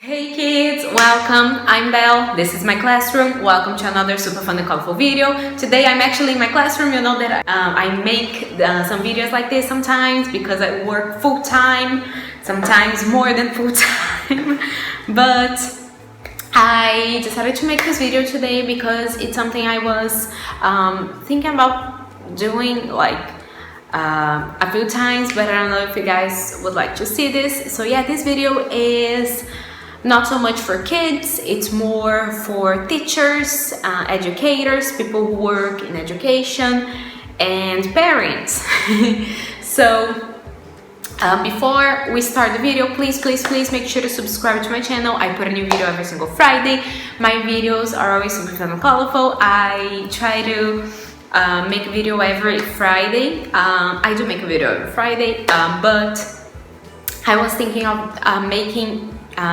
Hey kids, welcome. I'm Belle. This is my classroom. Welcome to another super fun and colorful video. Today I'm actually in my classroom. You know that I make some videos like this sometimes because I work full-time, sometimes more than full-time. But I decided to make this video today because it's something I was thinking about doing a few times, but I don't know if you guys would like to see this. So yeah, this video is not so much for kids, it's more for teachers, educators, people who work in education, and parents. So before we start the video, please make sure to subscribe to my channel. I put a new video every single Friday. My videos are always super fun and colorful. I try to make a video every Friday. I do make a video every Friday, but I was thinking of making 2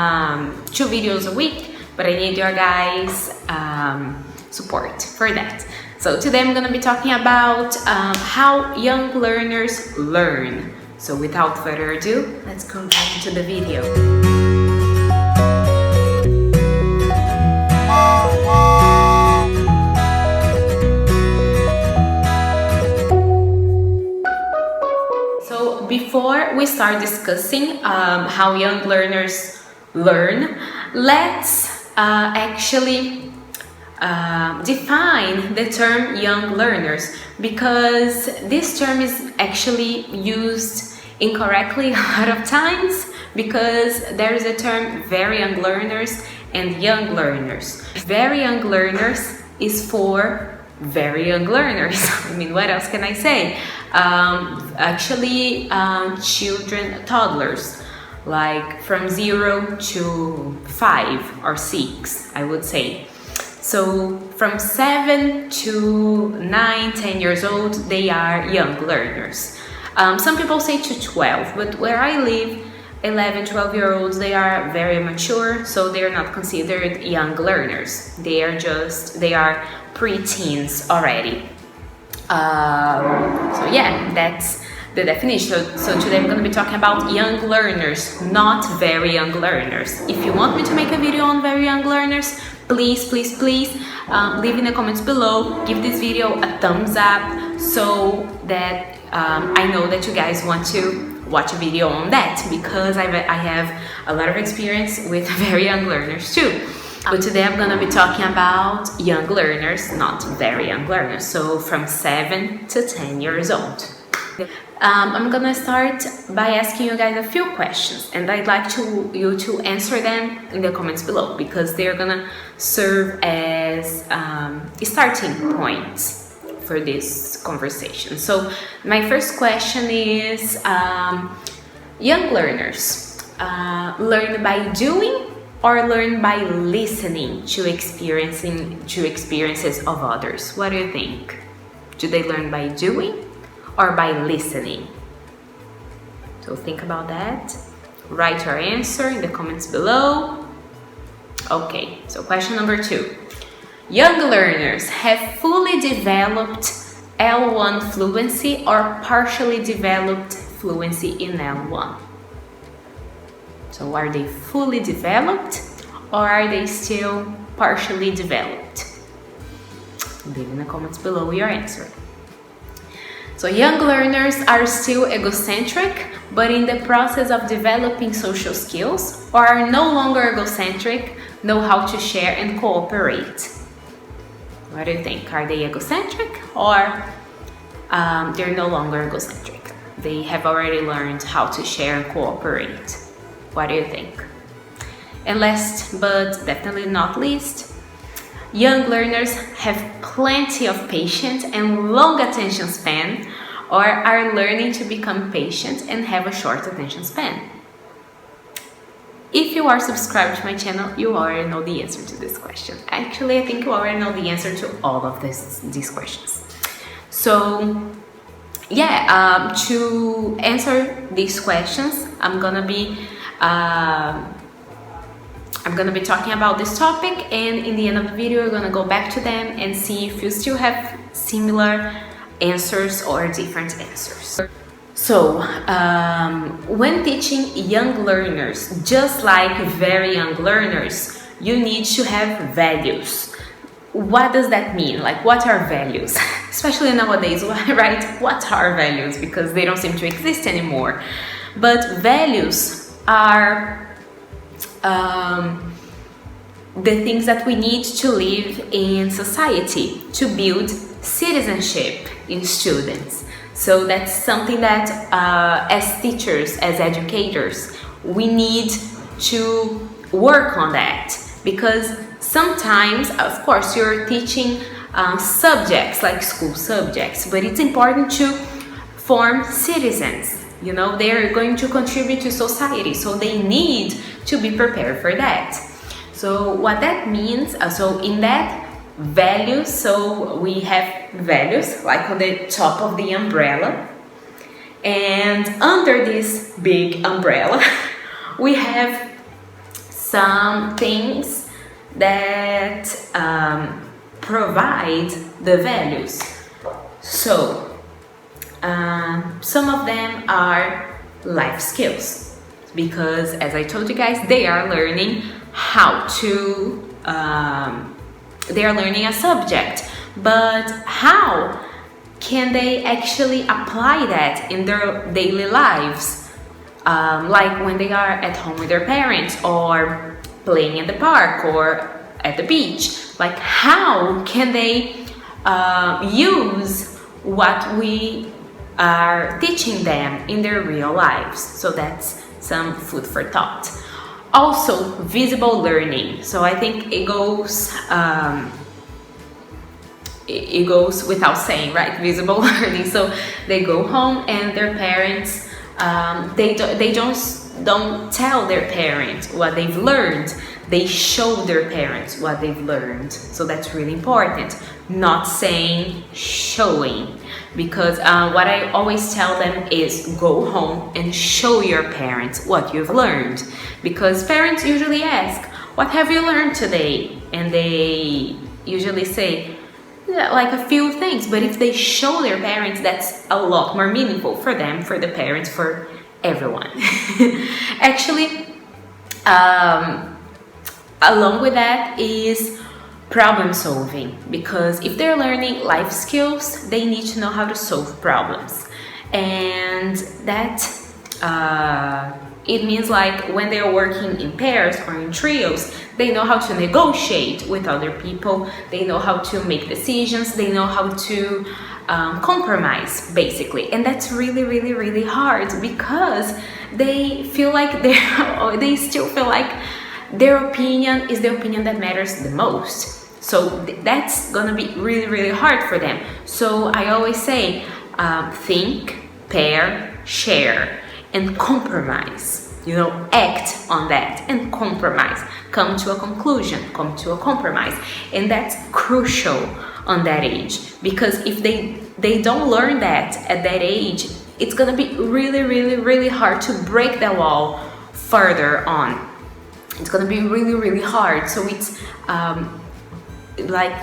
videos a week, but I need your guys' support for that. So today I'm going to be talking about how young learners learn. So without further ado, let's go back into the video. So before we start discussing how young learners learn, let's actually define the term young learners, because this term is actually used incorrectly a lot of times, because there is a term very young learners and young learners. Very young learners is for very young learners. I mean, what else can I say? Actually, children, toddlers, like from 0 to 5 or 6, I would say. So from 7 to 9, 10 years old, they are young learners. Some people say to 12, but where I live, 11, 12-year-olds, they are very mature, so they are not considered young learners. They are pre-teens already. So yeah, that's the definition. So today I'm going to be talking about young learners, not very young learners. If you want me to make a video on very young learners, please leave in the comments below. Give this video a thumbs up so that I know that you guys want to watch a video on that, because I have a lot of experience with very young learners too. But today I'm going to be talking about young learners, not very young learners, so from 7 to 10 years old. I'm gonna start by asking you guys a few questions, and I'd like you to answer them in the comments below, because they're gonna serve as starting points for this conversation. So my first question is, young learners learn by doing or learn by listening to experiences of others? What do you think? Do they learn by doing or by listening? So think about that. Write your answer in the comments below. Okay, so question number 2. Young learners have fully developed L1 fluency or partially developed fluency in L1. So are they fully developed or are they still partially developed? Leave in the comments below your answer. So young learners are still egocentric, but in the process of developing social skills, or are no longer egocentric, know how to share and cooperate. What do you think? Are they egocentric, or they're no longer egocentric? They have already learned how to share and cooperate. What do you think? And last but definitely not least, young learners have plenty of patience and long attention span, or are learning to become patient and have a short attention span. If you are subscribed to my channel, you already know the answer to this question. Actually, I think you already know the answer to all of these questions. So yeah, to answer these questions, I'm gonna be talking about this topic, and in the end of the video we're gonna go back to them and see if you still have similar answers or different answers. So, when teaching young learners, just like very young learners, you need to have values. What does that mean? Like, what are values? Especially nowadays, right? What are values? Because they don't seem to exist anymore. But values are the things that we need to live in society to build citizenship in students. So that's something that as teachers, as educators, we need to work on that, because sometimes, of course, you're teaching subjects like school subjects, but it's important to form citizens. You know, they're going to contribute to society, so they need to be prepared for that. So what that means, so in that values, so we have values like on the top of the umbrella, and under this big umbrella we have some things that provide the values. So some of them are life skills, because as I told you guys, they are learning how to they are learning a subject, but how can they actually apply that in their daily lives? Like when they are at home with their parents, or playing in the park, or at the beach. Like, how can they use what we are teaching them in their real lives? So that's some food for thought. Also, visible learning. So I think it goes without saying, right? Visible learning. So they go home and their parents, they don't tell their parents what they've learned. They show their parents what they've learned. So that's really important. Not saying, showing. Because what I always tell them is go home and show your parents what you've learned. Because parents usually ask, what have you learned today? And they usually say, like a few things. But if they show their parents, that's a lot more meaningful for them, for the parents, for everyone. Actually, along with that is problem solving, because if they're learning life skills, they need to know how to solve problems. And that it means like when they're working in pairs or in trios, they know how to negotiate with other people, they know how to make decisions, they know how to compromise, basically. And that's really, really, really hard, because they feel like they still feel like their opinion is the opinion that matters the most. So that's gonna be really, really hard for them. So I always say, think, pair, share, and compromise. You know, act on that and compromise. Come to a conclusion, come to a compromise. And that's crucial on that age, because if they don't learn that at that age, it's gonna be really, really, really hard to break the wall further on. It's gonna be really, really hard. So it's like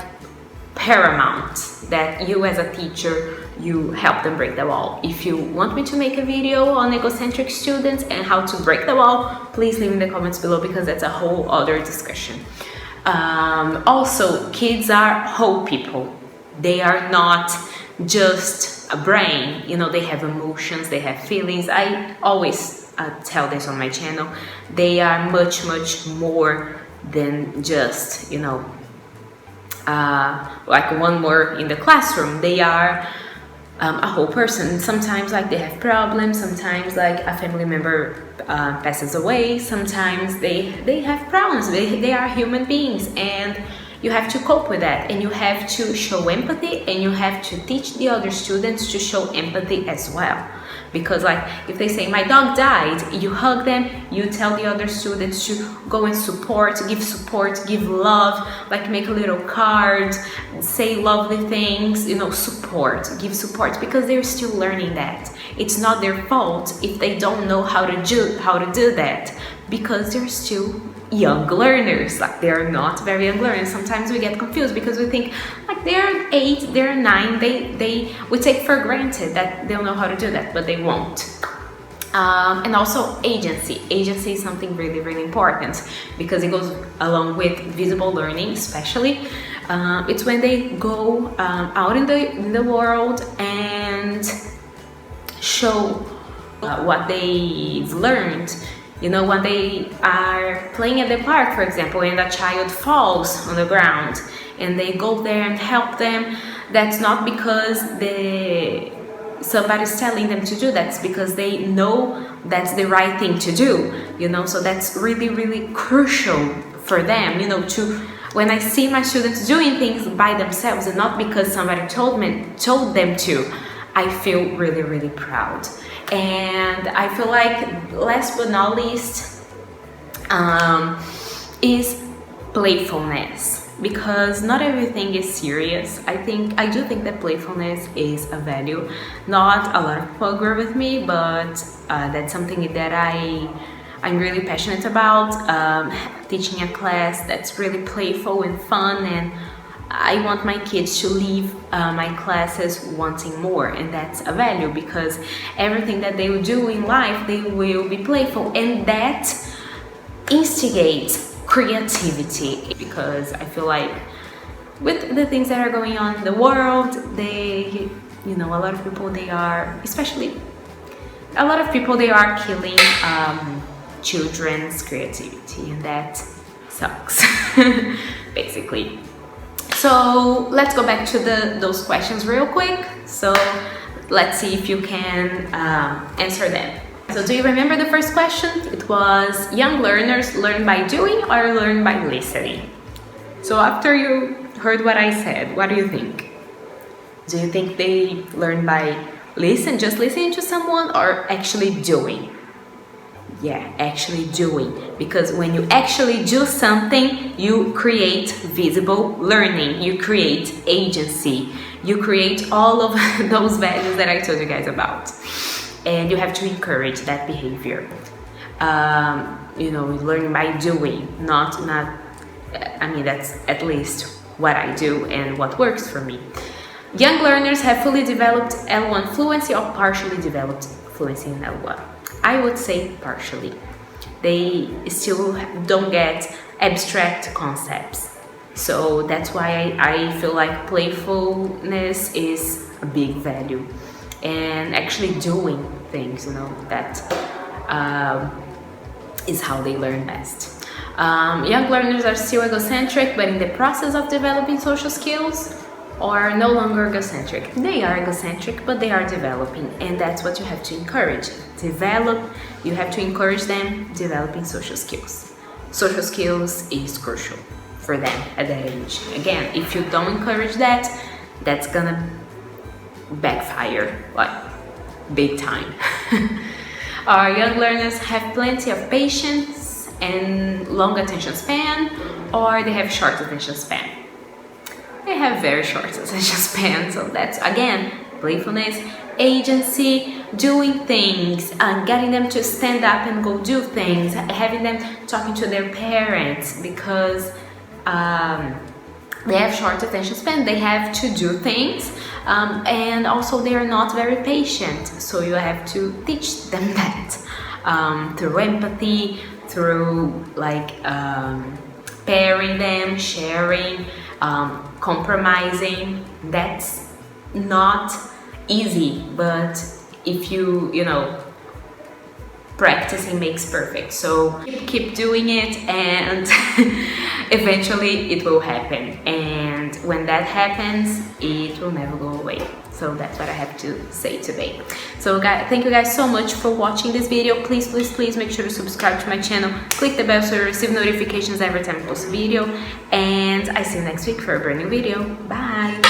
paramount that you as a teacher, you help them break the wall. If you want me to make a video on egocentric students and how to break the wall, please leave in the comments below, because that's a whole other discussion. Also, kids are whole people. They are not just a brain, you know, they have emotions, they have feelings. I always tell this on my channel. They are much, much more than just, you know, like one word in the classroom. They are a whole person. Sometimes like they have problems, sometimes like a family member passes away, sometimes they have problems. They are human beings, and you have to cope with that, and you have to show empathy, and you have to teach the other students to show empathy as well. Because like if they say my dog died, you hug them, you tell the other students to go and support, give love, like make a little card, say lovely things, you know, give support, because they're still learning that. It's not their fault if they don't know how to do that, because they're still young learners. Like, they are not very young learners. Sometimes we get confused because we think like they're 8, they're 9, we take for granted that they'll know how to do that, but they won't. And also agency. Agency is something really, really important because it goes along with visible learning, especially. It's when they go out in the world and show what they've learned. You know, when they are playing at the park, for example, and a child falls on the ground and they go there and help them, that's not because somebody's telling them to do that. It's because they know that's the right thing to do, you know. So that's really, really crucial for them, you know, when I see my students doing things by themselves and not because somebody told them to, I feel really, really proud. And I feel like last but not least is playfulness, because not everything is serious. I do think that playfulness is a value. Not a lot of people agree with me, but that's something that I'm really passionate about. Teaching a class that's really playful and fun, and I want my kids to leave my classes wanting more, and that's a value, because everything that they will do in life, they will be playful, and that instigates creativity. Because I feel like with the things that are going on in the world, a lot of people, they are killing children's creativity, and that sucks. Basically. So let's go back to those questions real quick. So let's see if you can answer them. So do you remember the first question? It was, young learners learn by doing or learn by listening? So after you heard what I said, what do you think? Do you think they learn by just listening to someone, or actually doing? Yeah, actually doing. Because when you actually do something, you create visible learning, you create agency, you create all of those values that I told you guys about. And you have to encourage that behavior. Learning by doing, that's at least what I do and what works for me. Young learners have fully developed L1 fluency or partially developed fluency in L1. I would say partially. They still don't get abstract concepts. So that's why I feel like playfulness is a big value. And actually doing things, that is how they learn best. Young learners are still egocentric, but in the process of developing social skills, or no longer egocentric. They are egocentric, but they are developing, and that's what you have to encourage. You have to encourage them developing social skills. Social skills is crucial for them at that age. Again, if you don't encourage that, that's gonna backfire, like big time. Our young learners have plenty of patience and long attention span, or they have short attention span. They have very short attention span, so that's, again, playfulness, agency, doing things, getting them to stand up and go do things, having them talking to their parents, because they have short attention span, they have to do things, and also they are not very patient, so you have to teach them that through empathy, through pairing them, sharing, compromising. That's not easy, but if practicing makes perfect. So keep doing it, and eventually it will happen. And when that happens, it will never go away. So that's what I have to say today. So guys, thank you guys so much for watching this video. Please, please, please make sure to subscribe to my channel. Click the bell so you receive notifications every time I post a video. And I see you next week for a brand new video. Bye!